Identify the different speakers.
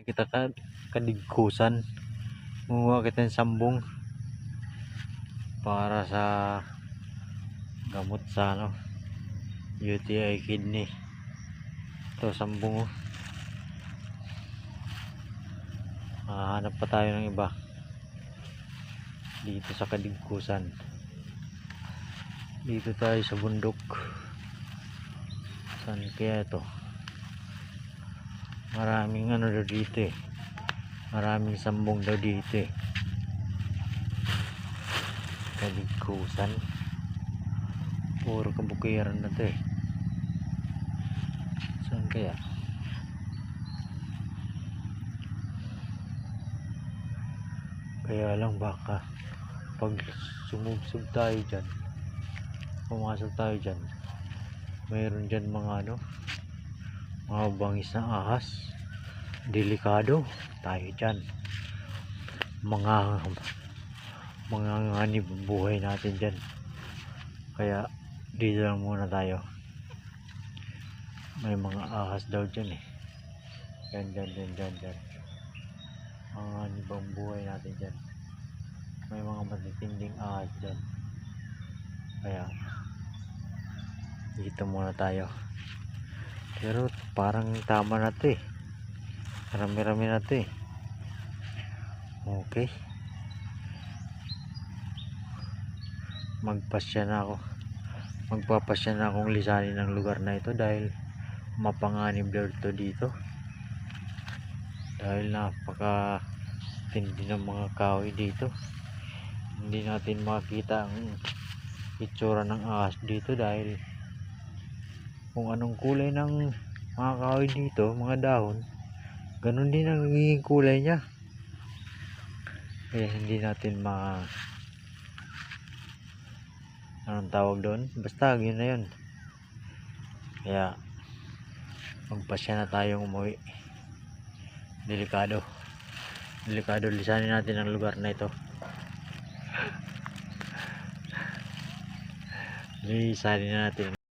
Speaker 1: kita kadigkusan. Munguha kita ng sambong para sa gamot sa UTI kidney. Ito sambong. Hanap pa tayo ng iba dito sa kadigkusan. Dito tayo sa bundok. Saan kaya ito? Maraming daw dito eh. Maraming sambong daw dito eh. Kadigkusan. Puro kabukiran na to eh. Saan kaya? Kaya lang baka pag sumubsob tayo dyan, pumasok tayo dyan, mayroon dyan mga mga bangis na ahas. Delikado tayo dyan. Mga nganib buhay natin dyan. Kaya dito lang muna tayo. May mga ahas daw dyan eh. Dyan. Mga nganib ang buhay natin dyan. May mga matitinding ahas dyan. Kaya dito muna tayo. Pero parang tama na to eh. Rami-rami na to eh. Okay. Magpasya na ako. Magpapasya na akong lisanin ng lugar na ito dahil mapanganib to dito. Dahil napaka tindi ng mga kahoy dito. Hindi natin makita ang itsura ng ahas dito dahil kung anong kulay ng mga kahoy dito, mga dahon, ganun din ang nagiging kulay niya. Kaya hindi natin anong tawag doon, basta yun na yun. Kaya magpasya na tayong umuwi. Delikado lisanin natin ang lugar na ito. Lisanin natin.